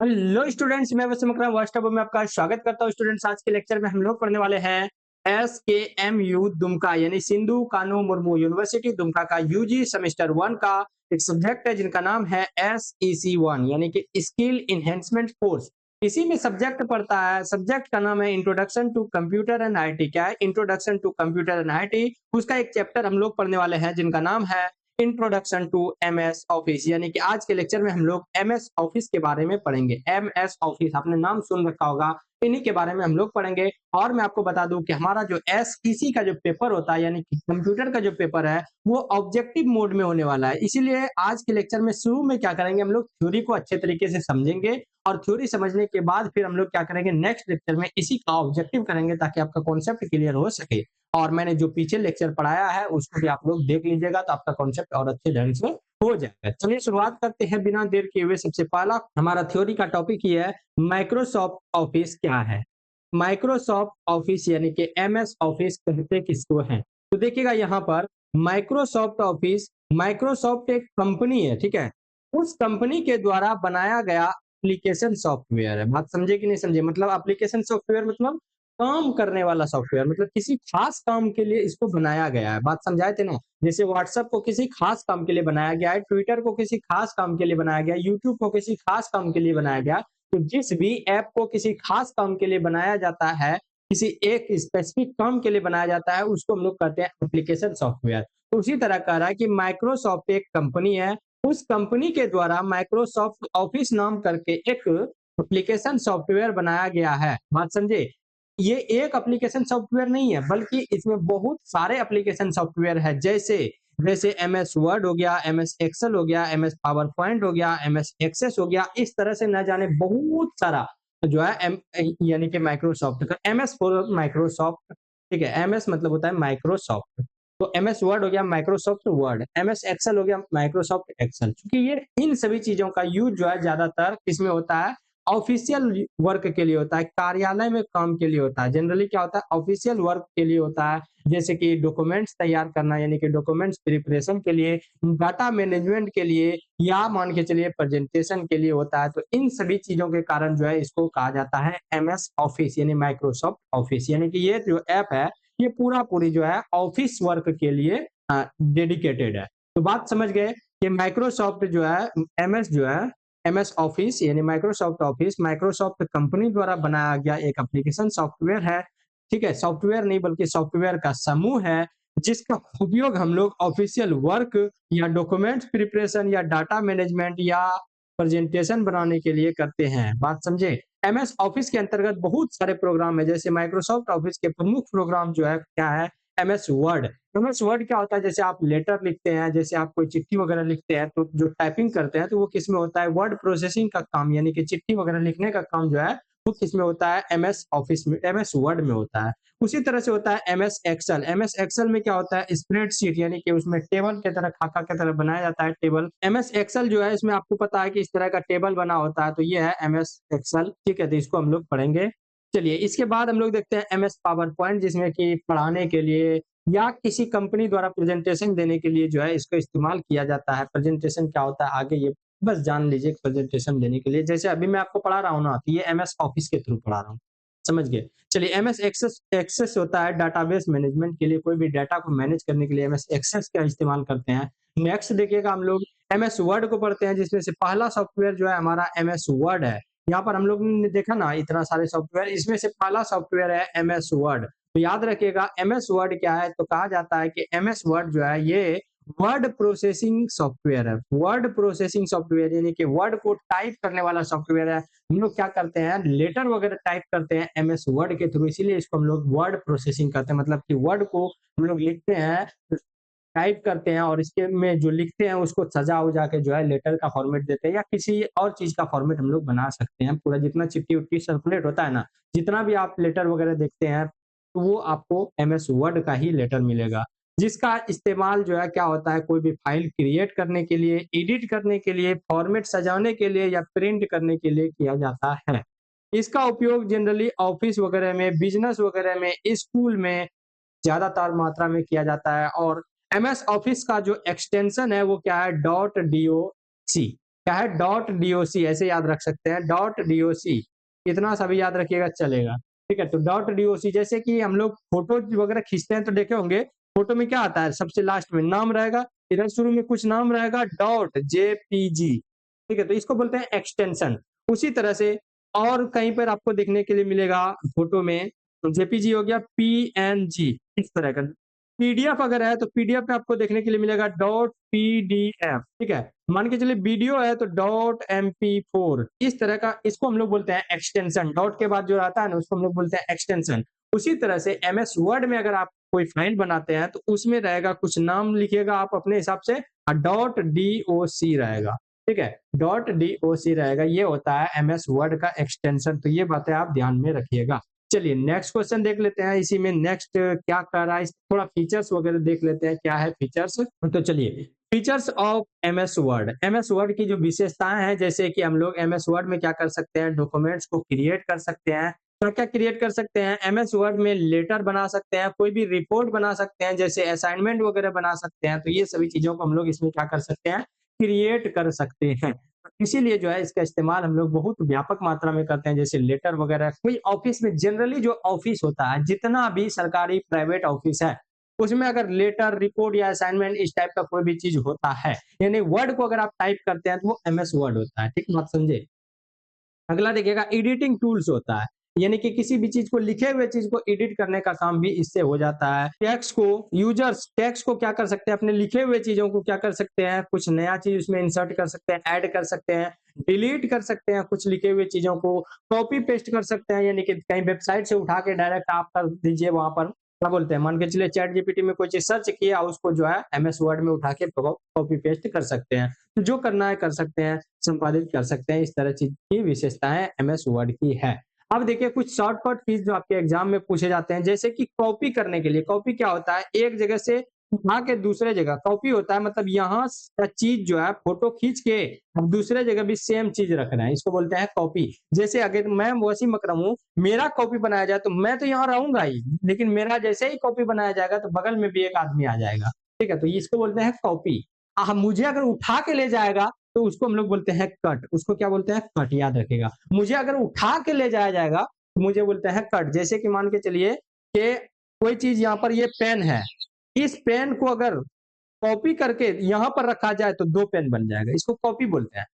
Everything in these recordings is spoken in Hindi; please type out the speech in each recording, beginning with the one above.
हेलो स्टूडेंट्स, मैं वसीम अकरम व्हाट्सएप में आपका स्वागत करता हूँ। स्टूडेंट्स, आज के लेक्चर में हम लोग पढ़ने वाले हैं एसकेएमयू दुमका यानी सिंधु कानू मुर्मू यूनिवर्सिटी दुमका का यूजी सेमेस्टर 1 का एक सब्जेक्ट है जिनका नाम है SEC1 यानी कि स्किल इनहेंसमेंट कोर्स। इसी में सब्जेक्ट पढ़ता है। सब्जेक्ट का नाम है introduction to computer and IT. क्या है? Introduction to computer and IT. उसका एक चैप्टर हम लोग पढ़ने वाले हैं जिनका नाम है इंट्रोडक्शन टू एमएस ऑफिस। यानी कि आज के लेक्चर में हम लोग एमएस ऑफिस के बारे में पढ़ेंगे। एमएस ऑफिस आपने नाम सुन रखा होगा, इन्हीं के बारे में हम लोग पढ़ेंगे। और मैं आपको बता दूं कि हमारा जो एसईसी का जो पेपर होता है यानी कि कंप्यूटर का जो पेपर है वो ऑब्जेक्टिव मोड में होने वाला है। इसीलिए आज के लेक्चर में शुरू में क्या करेंगे, हम लोग थ्योरी को अच्छे तरीके से समझेंगे और थ्योरी समझने के बाद फिर हम लोग क्या करेंगे, नेक्स्ट लेक्चर में इसी का ऑब्जेक्टिव करेंगे ताकि आपका कॉन्सेप्ट क्लियर हो सके। और मैंने जो पीछे लेक्चर पढ़ाया है उसको भी आप लोग देख लीजिएगा तो आपका कॉन्सेप्ट और अच्छे ढंग से हो जाएगा। चलिए शुरुआत करते हैं बिना देर किए हुए। सबसे पहला हमारा थ्योरी का टॉपिक ये है, माइक्रोसॉफ्ट ऑफिस क्या है। माइक्रोसॉफ्ट ऑफिस यानी कि एमएस ऑफिस कहते किसको है? तो देखिएगा यहाँ पर माइक्रोसॉफ्ट ऑफिस, माइक्रोसॉफ्ट एक कंपनी है, ठीक है। उस कंपनी के द्वारा बनाया गया एप्लीकेशन सॉफ्टवेयर है। बात समझे कि नहीं समझे? मतलब एप्लीकेशन सॉफ्टवेयर मतलब काम करने वाला सॉफ्टवेयर, मतलब किसी खास काम के लिए इसको बनाया गया है। बात समझाए थे ना? जैसे व्हाट्सएप को किसी खास काम के लिए बनाया गया है, ट्विटर को किसी खास काम के लिए बनाया गया, यूट्यूब को किसी खास काम के लिए बनाया गया। तो जिस भी ऐप को किसी खास काम के लिए बनाया जाता है, किसी एक स्पेसिफिक काम के लिए बनाया जाता है, उसको हम लोग कहते हैं एप्लीकेशन सॉफ्टवेयर। तो उसी तरह कह रहा है कि माइक्रोसॉफ्ट एक कंपनी है, उस कंपनी के द्वारा माइक्रोसॉफ्ट ऑफिस नाम करके एक एप्लीकेशन सॉफ्टवेयर बनाया गया है। बात समझे? ये एक एप्लीकेशन सॉफ्टवेयर नहीं है बल्कि इसमें बहुत सारे एप्लीकेशन सॉफ्टवेयर है। जैसे जैसे एमएस वर्ड हो गया, एमएस एक्सेल हो गया, एमएस पावर पॉइंट हो गया, एमएस एक्सेस हो गया। इस तरह से न जाने बहुत सारा जो है यानी कि माइक्रोसॉफ्ट का एमएस फॉर माइक्रोसॉफ्ट, ठीक है। एमएस मतलब होता है माइक्रोसॉफ्ट। तो एमएस वर्ड हो गया माइक्रोसॉफ्ट वर्ड, एमएस एक्सेल हो गया माइक्रोसॉफ्ट एक्सेल। क्योंकि ये इन सभी चीजों का यूज जो है ज्यादातर किसमें होता है, ऑफिशियल वर्क के लिए होता है, कार्यालय में काम के लिए होता है। जनरली क्या होता है, ऑफिशियल वर्क के लिए होता है। जैसे कि डॉक्यूमेंट्स तैयार करना यानी कि डॉक्यूमेंट्स प्रिपरेशन के लिए, डाटा मैनेजमेंट के लिए, या मान के चलिए प्रेजेंटेशन के लिए होता है। तो इन सभी चीजों के कारण जो है इसको कहा जाता है एमएस ऑफिस यानी माइक्रोसॉफ्ट ऑफिस। यानी कि ये जो ऐप है ये पूरा पूरी जो है ऑफिस वर्क के लिए डेडिकेटेड है। तो बात समझ गए कि माइक्रोसॉफ्ट जो है एमएस जो है एमएस ऑफिस यानी माइक्रोसॉफ्ट ऑफिस माइक्रोसॉफ्ट कंपनी द्वारा बनाया गया एक एप्लीकेशन सॉफ्टवेयर है, ठीक है। सॉफ्टवेयर नहीं बल्कि सॉफ्टवेयर का समूह है जिसका उपयोग हम लोग ऑफिशियल वर्क या डॉक्यूमेंट प्रिपरेशन या डाटा मैनेजमेंट या प्रेजेंटेशन बनाने के लिए करते हैं। बात समझे? एमएस ऑफिस के अंतर्गत बहुत सारे प्रोग्राम है। जैसे माइक्रोसॉफ्ट ऑफिस के प्रमुख प्रोग्राम जो है क्या है, एमएस वर्ड। एमएस वर्ड क्या होता है, जैसे आप लेटर लिखते हैं, जैसे आप कोई चिट्ठी वगैरह लिखते हैं तो जो टाइपिंग करते हैं तो वो किस में होता है, वर्ड प्रोसेसिंग का काम यानी कि चिट्ठी वगैरह लिखने का काम जो है वो किस में होता है, एमएस ऑफिस में, एमएस वर्ड में होता है। उसी तरह से होता है एमएस एक्सेल। एमएस एक्सेल में क्या होता है, स्प्रेडशीट यानी कि उसमें टेबल की तरह, खाका की तरह बनाया जाता है टेबल। एमएस एक्सेल जो है इसमें आपको पता है कि इस तरह का टेबल बना होता है। तो ये है एमएस एक्सेल, ठीक है। तो इसको हम लोग पढ़ेंगे। चलिए इसके बाद हम लोग देखते हैं एमएस पावर पॉइंट, जिसमें कि पढ़ाने के लिए या किसी कंपनी द्वारा प्रेजेंटेशन देने के लिए जो है इसका इस्तेमाल किया जाता है। प्रेजेंटेशन क्या होता है आगे ये बस जान लीजिए। प्रेजेंटेशन देने के लिए जैसे अभी मैं आपको पढ़ा रहा हूँ ना, तो ये एमएस ऑफिस के थ्रू पढ़ा रहा हूँ, समझ गए। चलिए एमएस एक्सेस, एक्सेस होता है डाटाबेस मैनेजमेंट के लिए, कोई भी डाटा को मैनेज करने के लिए एमएस एक्सेस का इस्तेमाल करते हैं। नेक्स्ट देखिएगा हम लोग एमएस वर्ड को पढ़ते हैं, जिसमें से पहला सॉफ्टवेयर जो है हमारा एमएस वर्ड है। यहाँ पर हम लोग ने देखा ना इतना सारे सॉफ्टवेयर, इसमें से पहला सॉफ्टवेयर है एमएस वर्ड। तो याद रखिएगा एमएस वर्ड क्या है, तो कहा जाता है कि एमएस वर्ड जो है ये वर्ड प्रोसेसिंग सॉफ्टवेयर है। वर्ड प्रोसेसिंग सॉफ्टवेयर यानी कि वर्ड को टाइप करने वाला सॉफ्टवेयर है। हम लोग क्या करते हैं, लेटर वगैरह टाइप करते हैं एमएस वर्ड के थ्रू, इसीलिए इसको हम लोग वर्ड प्रोसेसिंग करते हैं। मतलब कि वर्ड को हम लोग लिखते हैं, टाइप करते हैं और इसके में जो लिखते हैं उसको सजा उजा के जो है लेटर का फॉर्मेट देते हैं या किसी और चीज का फॉर्मेट हम लोग बना सकते हैं। पूरा जितना चिट्ठी उट्ठी सर्कुलेट होता है ना, जितना भी आप लेटर वगैरह देखते हैं तो वो आपको एमएस वर्ड का ही लेटर मिलेगा, जिसका इस्तेमाल जो है क्या होता है, कोई भी फाइल क्रिएट करने के लिए, एडिट करने के लिए, फॉर्मेट सजाने के लिए या प्रिंट करने के लिए किया जाता है। इसका उपयोग जनरली ऑफिस वगैरह में, बिजनेस वगैरह में, स्कूल में ज्यादातर मात्रा में किया जाता है। और एमएस ऑफिस का जो एक्सटेंशन है वो क्या है, डॉट डीओसी। क्या है, डॉट डीओसी, ऐसे याद रख सकते हैं, डॉट डीओसी, इतना सा भी याद रखिएगा चलेगा। ठीक है, तो डॉट डीओसी, जैसे कि हम लोग फोटो वगैरह खींचते हैं तो देखे होंगे, फोटो में क्या आता है, सबसे लास्ट में नाम रहेगा, इधर शुरू में कुछ नाम रहेगा, डॉट जेपीजी। ठीक है, तो इसको बोलते हैं एक्सटेंशन। उसी तरह से और कहीं पर आपको देखने के लिए मिलेगा फोटो में, जेपीजी हो गया, पीएनजी, इस तरह का। पीडीएफ अगर है तो पीडीएफ में आपको देखने के लिए मिलेगा डॉट पीडीएफ। ठीक है, मान के चलिए वीडियो है तो डॉट एमपी4, इस तरह का, इसको हम लोग बोलते हैं एक्सटेंशन। डॉट के बाद जो आता है ना उसको हम लोग बोलते हैं एक्सटेंशन। उसी तरह से एमएस वर्ड में अगर आप कोई फाइल बनाते हैं तो उसमें रहेगा, कुछ नाम लिखिएगा आप अपने हिसाब से, और डॉट डीओसी रहेगा। ठीक है, डॉट डीओसी रहेगा, ये होता है एमएस वर्ड का एक्सटेंशन। तो ये बातें आप ध्यान में रखिएगा। चलिए नेक्स्ट क्वेश्चन देख लेते हैं, इसी में नेक्स्ट क्या कर रहा है, थोड़ा फीचर्स वगैरह देख लेते हैं, क्या है फीचर्स। तो चलिए, features of MS word. MS word की जो विशेषताएं हैं, जैसे कि हम लोग एमएस वर्ड में क्या कर सकते हैं, डॉक्यूमेंट्स को क्रिएट कर सकते हैं। क्या क्या क्रिएट कर सकते हैं, एमएस वर्ड में लेटर बना सकते हैं, कोई भी रिपोर्ट बना सकते हैं, जैसे असाइनमेंट वगैरह बना सकते हैं। तो ये सभी चीजों को हम लोग इसमें क्या कर सकते हैं, क्रिएट कर सकते हैं। इसीलिए जो है इसका इस्तेमाल हम लोग बहुत व्यापक मात्रा में करते हैं, जैसे लेटर वगैरह। कोई ऑफिस में जनरली जो ऑफिस होता है, जितना भी सरकारी प्राइवेट ऑफिस है, उसमें अगर लेटर, रिपोर्ट या असाइनमेंट इस टाइप का कोई भी चीज होता है, यानी वर्ड को अगर आप टाइप करते हैं तो वो एमएस वर्ड होता है। ठीक बात समझे। अगला देखिएगा, एडिटिंग टूल्स होता है, यानी कि किसी भी चीज को, लिखे हुए चीज को एडिट करने का काम भी इससे हो जाता है। टेक्स्ट को, यूजर्स टेक्स्ट को क्या कर सकते हैं, अपने लिखे हुए चीजों को क्या कर सकते हैं, कुछ नया चीज उसमें इंसर्ट कर सकते हैं, ऐड कर सकते हैं, डिलीट कर सकते हैं कुछ लिखे हुए चीजों को, कॉपी पेस्ट कर सकते हैं, यानी कि कहीं वेबसाइट से उठा के डायरेक्ट आप कर दीजिए वहां पर, क्या बोलते हैं, मान के चलिए चैट जीपीटी में कोई चीज सर्च किया, उसको जो है एमएस वर्ड में उठा के कॉपी पेस्ट कर सकते हैं। तो जो करना है कर सकते हैं, संपादित कर सकते हैं। इस तरह चीज की विशेषताएं एमएस वर्ड की है। अब देखिए कुछ शॉर्टकट कीज जो आपके एग्जाम में पूछे जाते हैं, जैसे कि कॉपी करने के लिए। कॉपी क्या होता है, एक जगह से उठा के दूसरे जगह। कॉपी होता है मतलब यहाँ का चीज जो है फोटो खींच के अब दूसरे जगह भी सेम चीज रख रहे हैं, इसको बोलते हैं कॉपी। जैसे अगर मैं वसीम अकरम हूँ, मेरा कॉपी बनाया जाए तो मैं तो यहाँ रहूंगा ही, लेकिन मेरा जैसे ही कॉपी बनाया जाएगा तो बगल में भी एक आदमी आ जाएगा। ठीक है, तो इसको बोलते हैं कॉपी। मुझे अगर उठा के ले जाएगा तो उसको हम लोग बोलते हैं कट। उसको क्या बोलते हैं, कट, याद रखेगा। मुझे अगर उठा के ले जाया जाएगा तो मुझे बोलते हैं कट। जैसे कि मान के चलिए कि कोई चीज यहाँ पर, ये पेन है, इस पेन को अगर कॉपी करके यहाँ पर रखा जाए तो दो पेन बन जाएगा, इसको कॉपी बोलते हैं।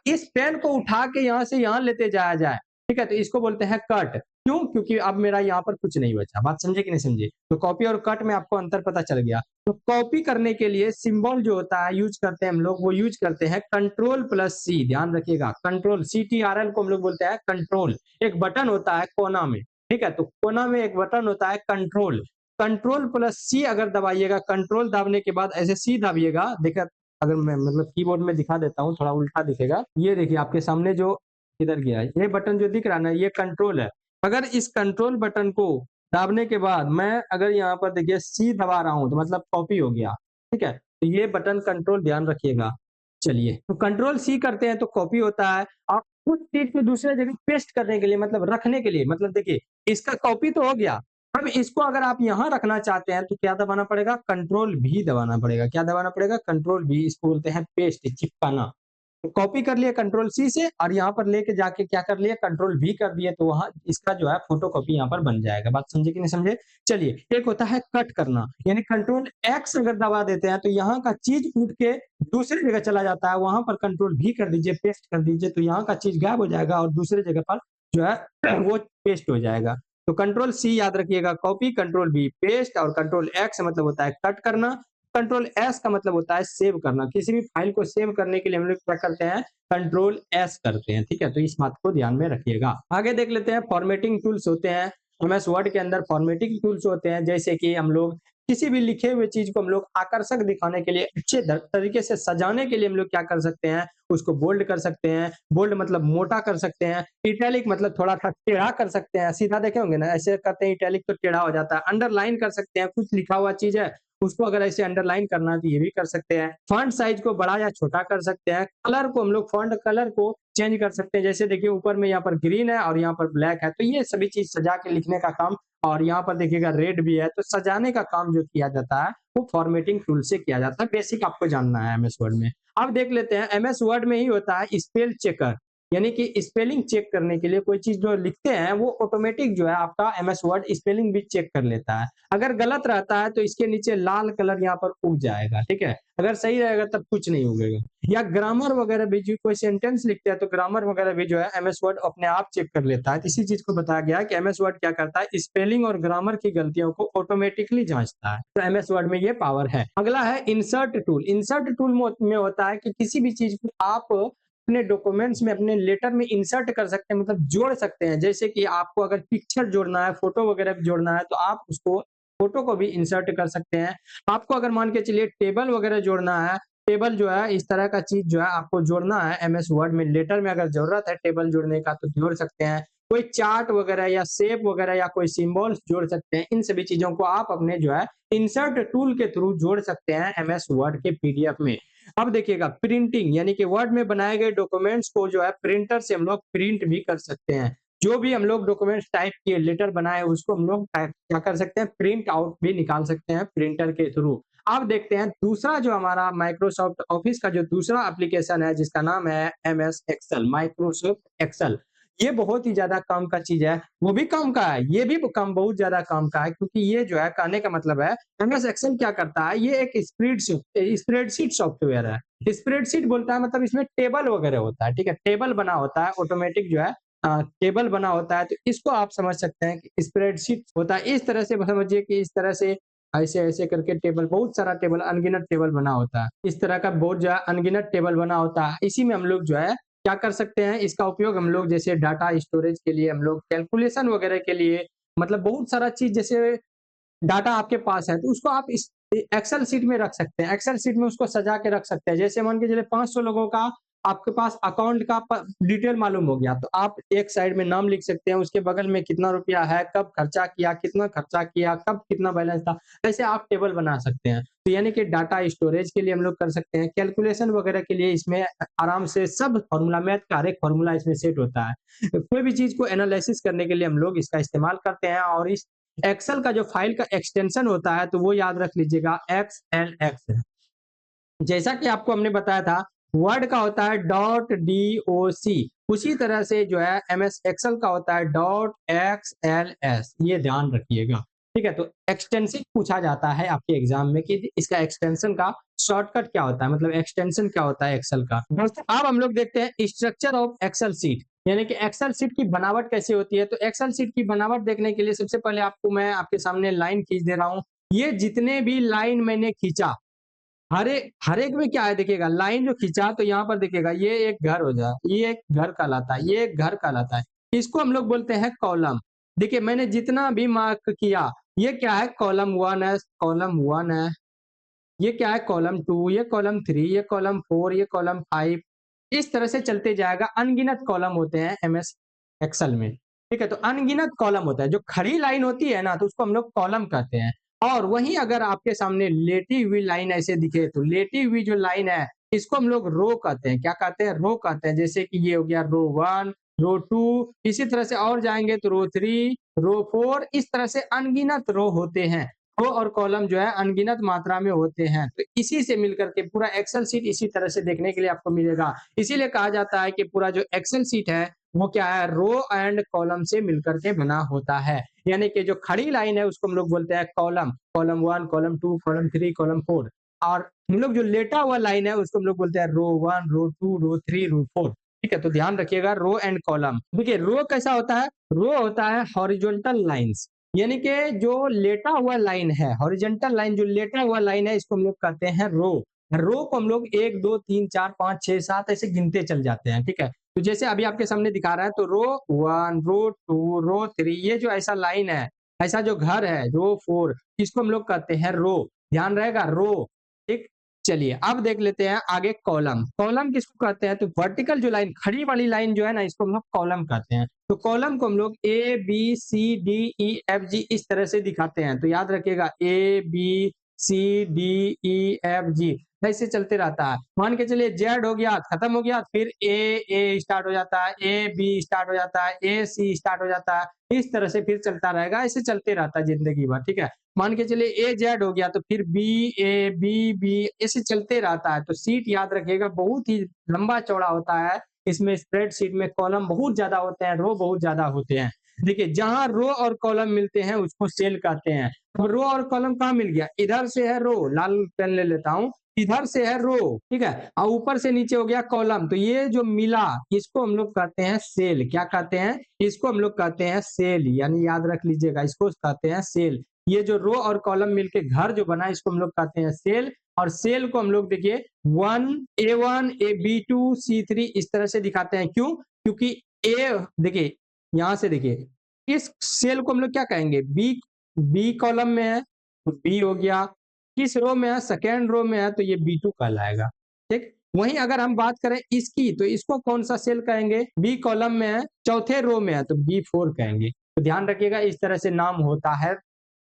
इस पेन को उठा के यहाँ से यहाँ लेते जाया जाए, ठीक है, तो इसको बोलते हैं कट। क्यों, क्योंकि अब मेरा यहाँ पर कुछ नहीं बचा। बात समझे कि नहीं समझे। तो कॉपी और कट में आपको अंतर पता चल गया। तो कॉपी करने के लिए सिंबल जो होता है यूज करते हैं हम लोग, वो यूज करते हैं कंट्रोल+C। ध्यान रखिएगा, कंट्रोल, CTRL को हम लोग बोलते हैं कंट्रोल। एक बटन होता है कोना में, ठीक है, तो कोना में एक बटन होता है कंट्रोल। कंट्रोल+C अगर दबाइएगा, कंट्रोल दाबने के बाद ऐसे C दाबिएगा। देखा, अगर मैं मतलब कीबोर्ड में दिखा देता हूँ, थोड़ा उल्टा दिखेगा। ये देखिए आपके सामने जो इधर गया है, ये बटन जो दिख रहा है ना, ये कंट्रोल है। अगर इस कंट्रोल बटन को दाबने के बाद मैं अगर यहाँ पर देखिए C दबा रहा हूँ तो मतलब कॉपी हो गया। ठीक है, तो ये बटन कंट्रोल, ध्यान रखिएगा। चलिए, तो कंट्रोल+C करते हैं तो कॉपी होता है। आप उस चीज को दूसरे जगह पेस्ट करने के लिए, मतलब रखने के लिए, मतलब देखिए इसका कॉपी तो हो गया। अब इसको अगर आप यहाँ रखना चाहते हैं तो क्या दबाना पड़ेगा, कंट्रोल+V दबाना पड़ेगा। क्या दबाना पड़ेगा, कंट्रोल+V। इसको बोलते हैं पेस्ट, चिपकाना। तो कॉपी कर लिया कंट्रोल+C से, और यहाँ पर लेके जाके क्या कर लिया, कंट्रोल+V कर दिए, तो वहां इसका जो है फोटो कॉपी यहाँ पर बन जाएगा। बात समझे कि नहीं समझे। चलिए, एक होता है कट करना, यानी कंट्रोल+X अगर दबा देते हैं तो यहाँ का चीज उठ के दूसरी जगह चला जाता है। वहां पर कंट्रोल+V कर दीजिए, पेस्ट कर दीजिए, तो यहाँ का चीज गायब हो जाएगा और दूसरे जगह पर जो है वो पेस्ट हो जाएगा। तो कंट्रोल+C याद रखिएगा कॉपी, कंट्रोल+V पेस्ट, और कंट्रोल+X मतलब होता है कट करना। कंट्रोल+S का मतलब होता है सेव करना। किसी भी फाइल को सेव करने के लिए हम लोग क्या करते हैं, कंट्रोल+S करते हैं। ठीक है, तो इस बात को ध्यान में रखिएगा। आगे देख लेते हैं, फॉर्मेटिंग टूल्स होते हैं। एमएस वर्ड के अंदर फॉर्मेटिंग टूल्स होते हैं, जैसे कि हम लोग किसी भी लिखे हुए चीज को हम लोग आकर्षक दिखाने के लिए, अच्छे तरीके से सजाने के लिए हम लोग क्या कर सकते हैं, उसको बोल्ड कर सकते हैं। बोल्ड मतलब मोटा कर सकते हैं। इटैलिक मतलब थोड़ा सा टेढ़ा कर सकते हैं। सीधा देखे होंगे ना, ऐसे करते हैं इटैलिक तो टेढ़ा हो जाता है। अंडरलाइन कर सकते हैं, कुछ लिखा हुआ चीज है उसको अगर ऐसे अंडरलाइन करना है तो ये भी कर सकते हैं। फॉन्ट साइज को बड़ा या छोटा कर सकते हैं। कलर को हम लोग, फॉन्ट कलर को चेंज कर सकते हैं। जैसे देखिए ऊपर में यहाँ पर ग्रीन है और यहाँ पर ब्लैक है, तो ये सभी चीज सजा के लिखने का काम और यहाँ पर देखिएगा रेड भी है। तो सजाने का काम जो किया जाता है वो फॉर्मेटिंग टूल से किया जाता है। बेसिक आपको जानना है एमएस वर्ड में। अब देख लेते हैं एमएस वर्ड में ही होता है स्पेल चेकर, यानी कि स्पेलिंग चेक करने के लिए कोई चीज जो लिखते हैं वो ऑटोमेटिक जो है आपका एमएस वर्ड स्पेलिंग भी चेक कर लेता है। अगर गलत रहता है तो इसके नीचे लाल कलर यहाँ पर उग जाएगा, ठीक है। अगर सही रहेगा तब कुछ नहीं उगेगा। या ग्रामर वगैरह भी जो कोई सेंटेंस लिखते हैं तो ग्रामर वगैरह भी जो है एमएस वर्ड अपने आप चेक कर लेता है। इसी चीज को बताया गया है कि एमएस वर्ड क्या करता है, स्पेलिंग और ग्रामर की गलतियों को ऑटोमेटिकली जांचता है। तो एमएस वर्ड में ये पावर है। अगला है इंसर्ट टूल। इंसर्ट टूल में होता है कि किसी भी चीज को आप अपने डॉक्यूमेंट्स में, अपने लेटर में इंसर्ट कर सकते हैं, मतलब जोड़ सकते हैं। जैसे कि आपको अगर पिक्चर जोड़ना है, फोटो वगैरह भी जोड़ना है तो आप उसको फोटो को भी इंसर्ट कर सकते हैं। आपको अगर मान के चलिए टेबल वगैरह जोड़ना है, टेबल जो है इस तरह का चीज जो है आपको जोड़ना है एमएस वर्ड में, लेटर में अगर जरूरत है टेबल जोड़ने का तो जोड़ सकते हैं। कोई चार्ट वगैरह या शेप वगैरह या कोई सिंबल्स जोड़ सकते हैं। इन सभी चीजों को आप अपने जो है इंसर्ट टूल के थ्रू जोड़ सकते हैं एमएस वर्ड के पीडीएफ में। अब देखिएगा प्रिंटिंग, यानी कि वर्ड में बनाए गए डॉक्यूमेंट्स को जो है प्रिंटर से हम लोग प्रिंट भी कर सकते हैं। जो भी हम लोग डॉक्यूमेंट्स टाइप किए, लेटर बनाए, उसको हम लोग क्या कर सकते हैं, प्रिंट आउट भी निकाल सकते हैं प्रिंटर के थ्रू। अब देखते हैं दूसरा जो हमारा माइक्रोसॉफ्ट ऑफिस का जो दूसरा एप्लीकेशन है जिसका नाम है एमएस एक्सेल, माइक्रोसॉफ्ट एक्सेल। ये बहुत ही ज्यादा काम का चीज है, वो भी काम का है, ये भी काम बहुत ज्यादा काम का है, क्योंकि ये जो है कहने का मतलब है एमएस एक्सेल क्या करता है, ये एक स्प्रेडशीट सॉफ्टवेयर है। स्प्रेडशीट बोलता है मतलब इसमें टेबल वगैरह होता है, ठीक है, टेबल बना होता है ऑटोमेटिक जो है टेबल बना होता है। तो इसको आप समझ सकते हैं कि स्प्रेडशीट होता है। इस तरह से समझिए कि इस तरह से ऐसे ऐसे करके टेबल, बहुत सारा टेबल, अनगिनत टेबल बना होता है। इस तरह का बहुत जो है अनगिनत टेबल बना होता है। इसी में हम लोग जो है क्या कर सकते हैं, इसका उपयोग हम लोग जैसे डाटा स्टोरेज के लिए, हम लोग कैलकुलेशन वगैरह के लिए, मतलब बहुत सारा चीज, जैसे डाटा आपके पास है तो उसको आप इस एक्सेल शीट में रख सकते हैं। एक्सेल शीट में उसको सजा के रख सकते हैं। जैसे मान के चलिए 500 लोगों का आपके पास अकाउंट का डिटेल मालूम हो गया तो आप एक साइड में नाम लिख सकते हैं, उसके बगल में कितना रुपया है, कब खर्चा किया, कितना खर्चा किया, कब कितना बैलेंस था, ऐसे आप टेबल बना सकते हैं। तो यानी कि डाटा स्टोरेज के लिए हम लोग कर सकते हैं, कैलकुलेशन वगैरह के लिए इसमें आराम से सब फॉर्मूला, मैथ का हर एक फॉर्मूला इसमें सेट होता है। कोई भी चीज को एनालिसिस करने के लिए हम लोग इसका इस्तेमाल करते हैं। और इस एक्सेल का जो फाइल का एक्सटेंशन होता है तो वो याद रख लीजिएगा XLX है। जैसा कि आपको हमने बताया था वर्ड का होता है .doc, उसी तरह से जो है एमएस एक्सेल का होता है .xls, ये ध्यान रखिएगा, ठीक है। तो एक्सटेंशन पूछा जाता है आपके एग्जाम में कि इसका एक्सटेंशन का शॉर्टकट क्या होता है, मतलब एक्सटेंशन क्या होता है एक्सेल का। अब हम लोग देखते हैं स्ट्रक्चर ऑफ एक्सेल सीट, यानी कि एक्सेल सीट की बनावट कैसे होती है। तो एक्सेल सीट की बनावट देखने के लिए सबसे पहले आपको मैं आपके सामने लाइन खींच दे रहा हूं। ये जितने भी लाइन मैंने खींचा, हर एक में क्या है देखिएगा, लाइन जो खींचा तो यहाँ पर देखिएगा ये एक घर हो जाए, ये एक घर कहलाता है, ये एक घर कहलाता है। इसको हम लोग बोलते हैं कॉलम। देखिए मैंने जितना भी मार्क किया, ये क्या है, कॉलम 1 है, कॉलम 1 है, ये क्या है, कॉलम 2, ये कॉलम 3, ये कॉलम 4, ये कॉलम 5, इस तरह से चलते जाएगा। अनगिनत कॉलम होते हैं एमएस एक्सेल में, ठीक है। तो अनगिनत कॉलम होता है, जो खड़ी लाइन होती है ना तो उसको हम लोग कॉलम कहते हैं। और वहीं अगर आपके सामने लेटी हुई लाइन ऐसे दिखे तो लेटी हुई जो लाइन है इसको हम लोग रो कहते हैं। क्या कहते हैं, रो कहते हैं। जैसे कि ये हो गया रो 1, रो 2, इसी तरह से और जाएंगे तो रो 3, रो 4, इस तरह से अनगिनत रो होते हैं। रो और कॉलम जो है अनगिनत मात्रा में होते हैं। तो इसी से मिलकर के पूरा एक्सेल सीट इसी तरह से देखने के लिए आपको मिलेगा। इसीलिए कहा जाता है कि पूरा जो एक्सेल सीट है वो क्या है, रो एंड कॉलम से मिलकर के बना होता है। यानी कि जो खड़ी लाइन है उसको हम लोग बोलते हैं column, column 1, column 2, column 3, column 4। और हम लोग जो लेटा हुआ लाइन है उसको हम लोग बोलते हैं रो 1, रो 2, रो 3, रो 4, ठीक है। तो ध्यान रखिएगा रो एंड कॉलम। देखिए रो कैसा होता है, रो होता है हॉरिजॉन्टल लाइंस, यानी कि जो लेटा हुआ लाइन है, हॉरिजॉन्टल लाइन जो लेटा हुआ लाइन है इसको हम लोग कहते हैं रो। रो को हम लोग 1 2 3 4 5 6 7 ऐसे गिनते चल जाते हैं, ठीक है। तो जैसे अभी आपके सामने दिखा रहा है तो रो 1, रो 2, रो 3, ये जो ऐसा लाइन है, ऐसा जो घर है रो 4, इसको हम लोग कहते हैं रो। ध्यान रहेगा रो, ठीक। चलिए अब देख लेते हैं आगे कॉलम। कॉलम किसको कहते हैं, तो वर्टिकल जो लाइन, खड़ी वाली लाइन जो है ना इसको हम लोग कॉलम कहते हैं। तो कॉलम को हम लोग ABCDEFG इस तरह से दिखाते हैं। तो याद रखिएगा ABCDEFG, ऐसे चलते रहता है। मान के चलिए जेड हो गया, खत्म हो गया, फिर ए स्टार्ट हो जाता है, ए बी स्टार्ट हो जाता है, ए सी स्टार्ट हो जाता है, इस तरह से फिर चलता रहेगा, ऐसे चलते रहता है जिंदगी भर, ठीक है। मान के चलिए ए जेड हो गया तो फिर बी ऐसे चलते रहता है। तो सीट याद रखिएगा बहुत ही लंबा चौड़ा होता है, इसमें स्प्रेडशीट में कॉलम बहुत ज्यादा होते हैं, रो बहुत ज्यादा होते हैं। देखिए जहां रो और कॉलम मिलते हैं उसको सेल कहते हैं। अब रो और कॉलम कहाँ मिल गया, इधर से है रो, लाल पेन ले लेता हूँ, इधर से है रो, ठीक है, और ऊपर से नीचे हो गया कॉलम, तो ये जो मिला इसको हम लोग कहते हैं सेल। क्या कहते हैं, इसको हम लोग कहते हैं सेल, यानी याद रख लीजिएगा इसको कहते हैं सेल। ये जो रो और कॉलम मिलके घर जो बना इसको हम लोग कहते हैं सेल। और सेल को हम लोग देखिए A1 B2 C3 इस तरह से दिखाते हैं। क्यों, क्योंकि ए देखिए यहां से देखिए इस सेल को हम लोग क्या कहेंगे, बी कॉलम में है तो बी हो गया, किस रो में है, सेकेंड रो में है तो ये B2 कहलाएगा, ठीक। वहीं अगर हम बात करें इसकी तो इसको कौन सा सेल कहेंगे, बी कॉलम में है, चौथे रो में है तो B4 कहेंगे। तो ध्यान रखिएगा इस तरह से नाम होता है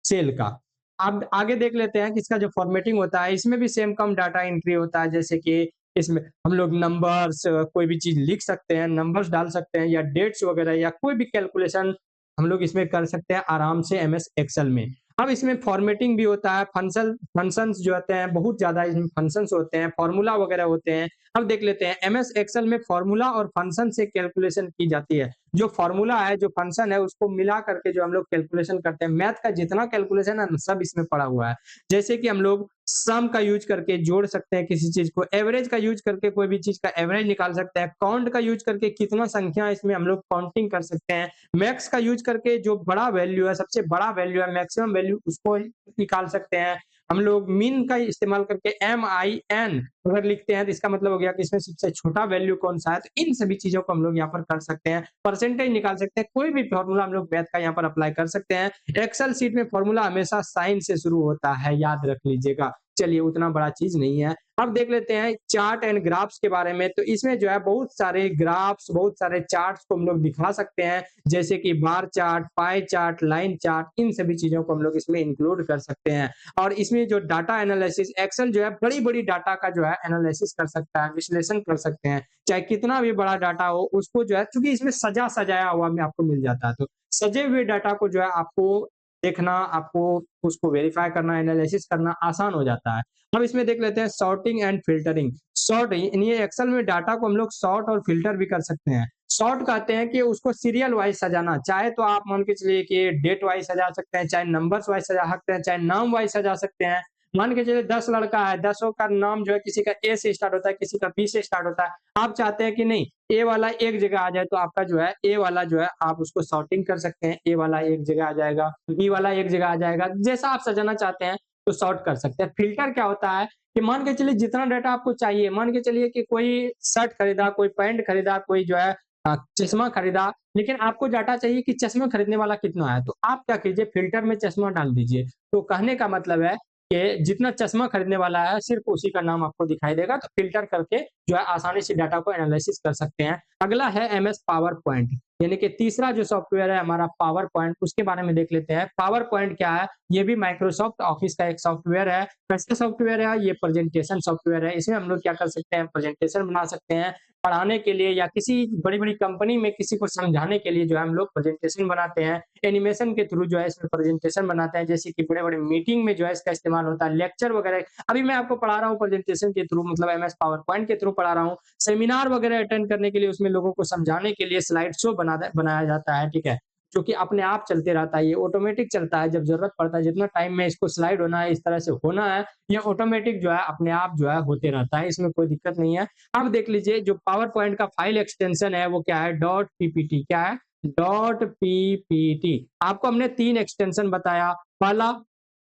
सेल का। अब आगे देख लेते हैं कि इसका जो फॉर्मेटिंग होता है इसमें भी सेम कम डाटा एंट्री होता है। जैसे कि इसमें हम लोग नंबर्स कोई भी चीज लिख सकते हैं, नंबर्स डाल सकते हैं या डेट्स वगैरह या कोई भी कैलकुलेशन हम लोग इसमें कर सकते हैं आराम से एमएस एक्सेल में। अब इसमें फॉर्मेटिंग भी होता है, फंक्शंस जो होते हैं बहुत ज्यादा इसमें फंक्शंस होते हैं, फॉर्मूला वगैरह होते हैं। अब देख लेते हैं एमएस एक्सेल में फॉर्मूला और फंक्शन से कैलकुलेशन की जाती है। जो फॉर्मूला है, जो फंक्शन है, उसको मिला करके जो हम लोग कैलकुलेशन करते हैं, मैथ का जितना कैलकुलेशन है सब इसमें पड़ा हुआ है। जैसे कि हम लोग सम का यूज करके जोड़ सकते हैं किसी चीज को, एवरेज का यूज करके कोई भी चीज का एवरेज निकाल सकते हैं, काउंट का यूज करके कितना संख्या इसमें हम लोग काउंटिंग कर सकते हैं, मैक्स का यूज करके जो बड़ा वैल्यू है, सबसे बड़ा वैल्यू है, मैक्सिमम वैल्यू, उसको निकाल सकते हैं। हम लोग मीन का इस्तेमाल करके MIN अगर लिखते हैं तो इसका मतलब हो गया कि इसमें सबसे छोटा वैल्यू कौन सा है। तो इन सभी चीजों को हम लोग यहाँ पर कर सकते हैं, परसेंटेज निकाल सकते हैं, कोई भी फॉर्मूला हम लोग मैथ का यहाँ पर अप्लाई कर सकते हैं। एक्सेल सीट में फॉर्मूला हमेशा साइन से शुरू होता है, याद रख लीजिएगा। चलिए उतना बड़ा चीज नहीं है। अब देख लेते हैं चार्ट एंड ग्राफ्स के बारे में। तो इसमें जो है बहुत सारे ग्राफ्स, बहुत सारे चार्ट्स को हम लोग दिखा सकते हैं, जैसे कि bar chart, pie chart, line chart, इन सभी चीजों को हम लोग इसमें इंक्लूड कर सकते हैं। और इसमें जो डाटा एनालिसिस, एक्सेल जो है बड़ी बड़ी डाटा का जो है एनालिसिस कर सकता है, विश्लेषण कर सकते हैं, चाहे कितना भी बड़ा डाटा हो उसको जो है, क्योंकि इसमें सजा सजाया हुआ में आपको मिल जाता है, तो सजे हुए डाटा को जो है आपको देखना, आपको उसको वेरीफाई करना, एनालिसिस करना आसान हो जाता है। अब इसमें देख लेते हैं सॉर्टिंग एंड फिल्टरिंग। सॉर्टिंग, ये एक्सेल में डाटा को हम लोग सॉर्ट और फिल्टर भी कर सकते हैं। सॉर्ट कहते हैं कि उसको सीरियल वाइज सजाना, चाहे तो आप मान के चलिए कि डेट वाइज सजा सकते हैं, चाहे नंबर्स वाइज सजा सकते हैं, चाहे नाम वाइज सजा सकते हैं। मान के चलिए 10 लड़का है, 10 का नाम जो है किसी का ए से स्टार्ट होता है, किसी का बी से स्टार्ट होता है। आप चाहते हैं कि नहीं ए वाला एक जगह आ जाए, तो आपका जो है ए वाला जो है आप उसको सॉर्टिंग कर सकते हैं, ए वाला एक जगह आ जाएगा, बी वाला एक जगह आ जाएगा, जैसा आप सजाना चाहते हैं तो सॉर्ट कर सकते हैं। फिल्टर क्या होता है कि मान के चलिए जितना डाटा आपको चाहिए, मान के चलिए कि कोई शर्ट खरीदा, कोई पैंट खरीदा, कोई जो है चश्मा खरीदा, लेकिन आपको डाटा चाहिए कि चश्मा खरीदने वाला कितना है, तो आप क्या कीजिए फिल्टर में चश्मा डाल दीजिए। तो कहने का मतलब है कि जितना चश्मा खरीदने वाला है सिर्फ उसी का नाम आपको दिखाई देगा। तो फिल्टर करके जो है आसानी से डाटा को एनालिसिस कर सकते हैं। अगला है एमएस पावर पॉइंट, यानी कि तीसरा जो सॉफ्टवेयर है हमारा पावर पॉइंट, उसके बारे में देख लेते हैं। पावर पॉइंट क्या है, ये भी माइक्रोसॉफ्ट ऑफिस का एक सॉफ्टवेयर है। कैसे सॉफ्टवेयर है, ये प्रेजेंटेशन सॉफ्टवेयर है। इसमें हम लोग क्या कर सकते हैं, प्रेजेंटेशन बना सकते हैं पढ़ाने के लिए, या किसी बड़ी बड़ी कंपनी में किसी को समझाने के लिए जो है हम लोग प्रेजेंटेशन बनाते हैं। एनिमेशन के थ्रू जो है इसमें प्रेजेंटेशन बनाते हैं, जैसे कि बड़े बड़े मीटिंग में जो है इसका इस्तेमाल होता है, लेक्चर वगैरह। अभी मैं आपको पढ़ा रहा हूँ प्रेजेंटेशन के थ्रू, मतलब एमएस पावर पॉइंट के थ्रू पढ़ा रहा हूँ। सेमिनार वगैरह अटेंड करने के लिए उसमें लोगों को समझाने के लिए स्लाइड शो बनाया जाता है, ठीक है, जो कि अपने आप चलते रहता है, ये ऑटोमेटिक चलता है जब जरूरत पड़ता है, जितना टाइम में इसको स्लाइड होना है, इस तरह से होना है, ये ऑटोमेटिक जो है अपने आप जो है होते रहता है, इसमें कोई दिक्कत नहीं है। अब देख लीजिए जो पावर पॉइंट का फाइल एक्सटेंशन है वो क्या है, डॉट पीपीटी। क्या है, डॉट पीपीटी। आपको हमने 3 एक्सटेंशन बताया। पहला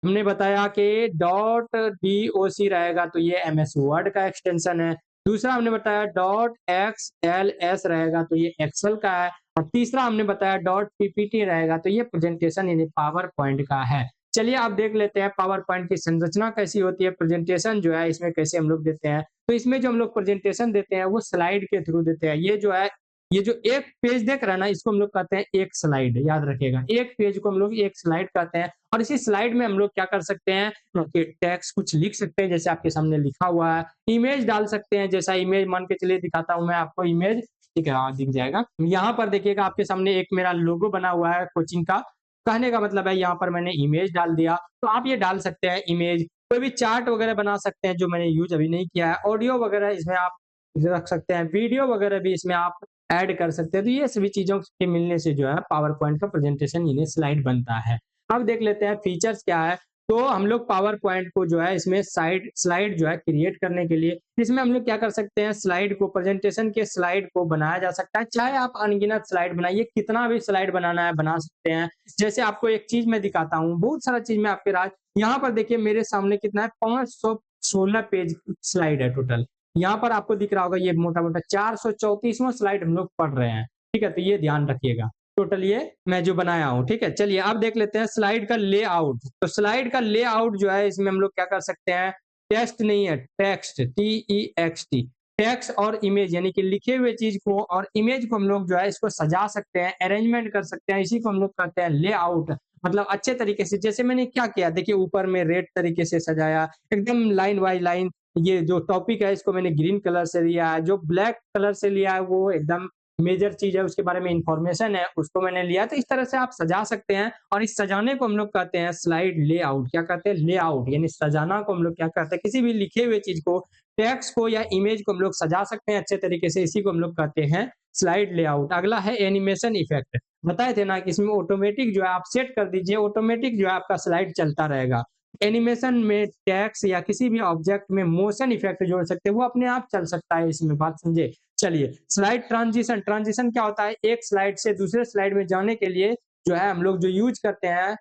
हमने बताया कि डॉट डॉक रहेगा तो ये एमएस वर्ड का एक्सटेंशन है। दूसरा हमने बताया डॉट XLS रहेगा तो ये एक्सेल का है। और तीसरा हमने बताया डॉट पीपीटी रहेगा तो ये प्रेजेंटेशन यानी पावर पॉइंट का है। चलिए आप देख लेते हैं पावर पॉइंट की संरचना कैसी होती है, प्रेजेंटेशन जो है इसमें कैसे हम लोग देते हैं। तो इसमें जो हम लोग प्रेजेंटेशन देते हैं वो स्लाइड के थ्रू देते हैं। ये जो है ये जो एक पेज देख रहे हैं ना, इसको हम लोग कहते हैं एक स्लाइड, याद रखिएगा। एक पेज को हम लोग एक स्लाइड कहते हैं और इसी स्लाइड में हम लोग क्या कर सकते हैं कि टेक्स्ट कुछ लिख सकते हैं, जैसे आपके सामने लिखा हुआ है। इमेज डाल सकते हैं, जैसा इमेज मान के चलिए दिखाता हूँ मैं आपको इमेज, ठीक है, हाँ, दिख जाएगा। यहाँ पर देखिएगा आपके सामने एक मेरा लोगो बना हुआ है कोचिंग का। कहने का मतलब है यहाँ पर मैंने इमेज डाल दिया, तो आप ये डाल सकते हैं इमेज। कोई भी चार्ट वगैरह बना सकते हैं जो मैंने यूज़ अभी नहीं किया है। ऑडियो वगैरह इसमें आप रख सकते हैं, वीडियो वगैरह भी इसमें आप ऐड कर सकते हैं। तो ये सभी चीज़ों के मिलने से जो है पावर पॉइंट का प्रेजेंटेशन यानी स्लाइड बनता है। अब देख लेते हैं फीचर्स क्या है। तो हम लोग पावर पॉइंट को जो है इसमें स्लाइड जो है क्रिएट करने के लिए इसमें हम लोग क्या कर सकते हैं, स्लाइड को, प्रेजेंटेशन के स्लाइड को बनाया जा सकता है। चाहे आप अनगिनत स्लाइड बनाइए, कितना भी स्लाइड बनाना है बना सकते हैं। जैसे आपको एक चीज मैं दिखाता हूँ, बहुत सारा चीज मैं आपके राज यहाँ पर देखिए मेरे सामने कितना है, 516 पेज स्लाइड है टोटल। यहाँ पर आपको दिख रहा होगा ये मोटा मोटा 434वां स्लाइड हम लोग पढ़ रहे हैं। ठीक है, तो ये ध्यान रखिएगा। टोटल ये मैं जो बनाया हूँ, ठीक है। चलिए अब देख लेते हैं स्लाइड का लेआउट। तो स्लाइड का लेआउट जो है इसमें हम लोग क्या कर सकते हैं, टेक्स्ट नहीं है, टेक्स्ट, TEXT, टेक्स्ट और इमेज यानी कि लिखे हुए चीज को और इमेज को हम लोग जो है इसको सजा सकते हैं, अरेंजमेंट कर सकते हैं। इसी को हम लोग कहते हैं लेआउट। मतलब अच्छे तरीके से, जैसे मैंने क्या किया देखिए, ऊपर में रेड तरीके से सजाया, एकदम लाइन बाय लाइन। ये जो टॉपिक है इसको मैंने ग्रीन कलर से लिया है, जो ब्लैक कलर से लिया है वो एकदम मेजर चीज है, उसके बारे में इंफॉर्मेशन है, उसको मैंने लिया। तो इस तरह से आप सजा सकते हैं और इस सजाने को हम लोग कहते हैं स्लाइड लेआउट। क्या कहते हैं, लेआउट, यानी सजाना को हम लोग क्या कहते हैं, किसी भी लिखे हुए चीज को, टेक्स्ट को या इमेज को हम लोग सजा सकते हैं अच्छे तरीके से, इसी को हम लोग कहते हैं स्लाइड लेआउट। अगला है एनिमेशन इफेक्ट। बताए थे ना कि इसमें ऑटोमेटिक जो है आप सेट कर दीजिए, ऑटोमेटिक जो है आपका स्लाइड चलता रहेगा। एनिमेशन में टेक्स्ट या किसी भी ऑब्जेक्ट में मोशन इफेक्ट जोड़ सकते हैं, वो अपने आप चल सकता है इसमें, बात समझे। चलिए स्लाइड ट्रांजिशन, ट्रांजिशन क्या होता है, एक स्लाइड से दूसरे स्लाइड में जाने के लिए जो है हम लोग जो यूज करते हैं,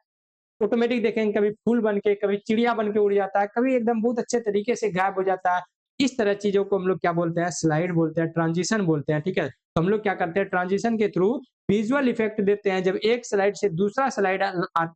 ऑटोमेटिक देखेंगे कभी फूल बन के, कभी चिड़िया बन के उड़ जाता है, कभी एकदम बहुत अच्छे तरीके से गायब हो जाता है। इस तरह चीजों को हम लोग क्या बोलते हैं, स्लाइड बोलते हैं, ट्रांजिशन बोलते हैं। ठीक है, तो हम लोग क्या करते हैं, ट्रांजिशन के थ्रू विजुअल इफेक्ट देते हैं। जब एक स्लाइड से दूसरा स्लाइड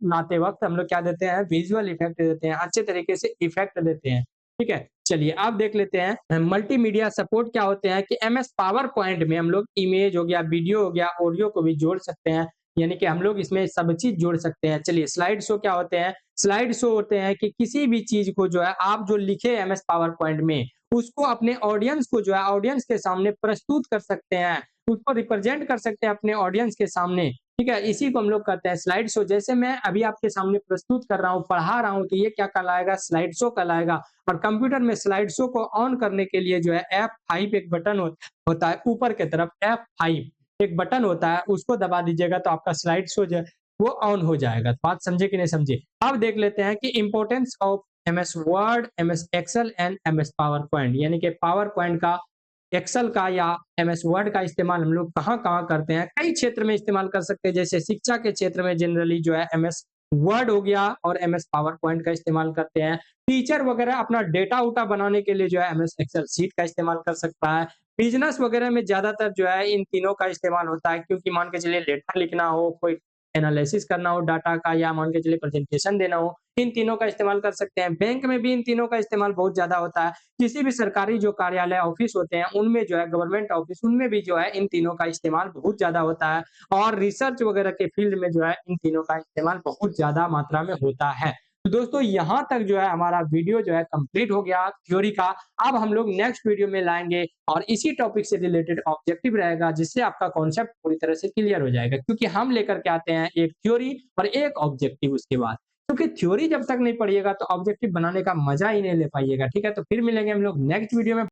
लाते वक्त हम लोग क्या देते हैं, विजुअल इफेक्ट देते हैं, अच्छे तरीके से इफेक्ट देते हैं। ठीक है, चलिए अब देख लेते हैं मल्टीमीडिया सपोर्ट क्या होते हैं, कि MS पावर पॉइंट में हम लोग इमेज हो गया, वीडियो हो गया, ऑडियो को भी जोड़ सकते हैं, यानी कि हम लोग इसमें सब चीज जोड़ सकते हैं। चलिए स्लाइड शो क्या होते हैं, स्लाइड शो होते हैं कि किसी भी चीज को जो है आप जो लिखे MS पावर पॉइंट में, उसको अपने ऑडियंस को जो है ऑडियंस के सामने प्रस्तुत कर सकते हैं, उसको रिप्रेजेंट कर सकते हैं अपने ऑडियंस के सामने। ठीक है, इसी को हम लोग कहते हैं स्लाइड शो। जैसे मैं अभी आपके सामने प्रस्तुत कर रहा हूँ, पढ़ा रहा हूँ, तो ये क्या कहलाएगा, स्लाइड शो कहलाएगा। और कंप्यूटर में स्लाइड शो को ऑन करने के लिए जो है F5 एक बटन होता है, ऊपर की तरफ F5 एक बटन होता है, उसको दबा दीजिएगा तो आपका स्लाइड शो जो है वो ऑन हो जाएगा। बात समझे कि नहीं समझे। अब देख लेते हैं कि importance of MS Word, MS Excel and MS PowerPoint, यानी कि पावर पॉइंट का, एक्सेल का या MS वर्ड का इस्तेमाल हम लोग कहाँ-कहाँ करते हैं। कई क्षेत्र में इस्तेमाल कर सकते हैं, जैसे शिक्षा के क्षेत्र में जनरली जो है MS वर्ड हो गया और MS पावर पॉइंट का इस्तेमाल करते हैं। टीचर वगैरह अपना डेटा उटा बनाने के लिए जो है MS एक्सेल शीट का इस्तेमाल कर सकता है। बिजनेस वगैरह में ज्यादातर जो है इन तीनों का इस्तेमाल होता है, क्योंकि मान के चलिए लेटर लिखना हो, कोई एनालिसिस करना हो डाटा का, या मान के चलिए प्रेजेंटेशन देना हो, इन तीनों का इस्तेमाल कर सकते हैं। बैंक में भी इन तीनों का इस्तेमाल बहुत ज्यादा होता है। किसी भी सरकारी जो कार्यालय ऑफिस होते हैं उनमें जो है, गवर्नमेंट ऑफिस, उनमें भी जो है इन तीनों का इस्तेमाल बहुत ज्यादा होता है। और रिसर्च वगैरह के फील्ड में जो है इन तीनों का इस्तेमाल बहुत ज्यादा मात्रा में होता है। तो दोस्तों यहाँ तक जो है हमारा वीडियो जो है कंप्लीट हो गया थ्योरी का। अब हम लोग नेक्स्ट वीडियो में लाएंगे और इसी टॉपिक से रिलेटेड ऑब्जेक्टिव रहेगा, जिससे आपका कॉन्सेप्ट पूरी तरह से क्लियर हो जाएगा, क्योंकि हम लेकर के आते हैं एक थ्योरी और एक ऑब्जेक्टिव उसके बाद। क्योंकि थ्योरी जब तक नहीं पढ़िएगा तो ऑब्जेक्टिव बनाने का मजा ही नहीं ले पाइएगा। ठीक है, तो फिर मिलेंगे हम लोग नेक्स्ट वीडियो में।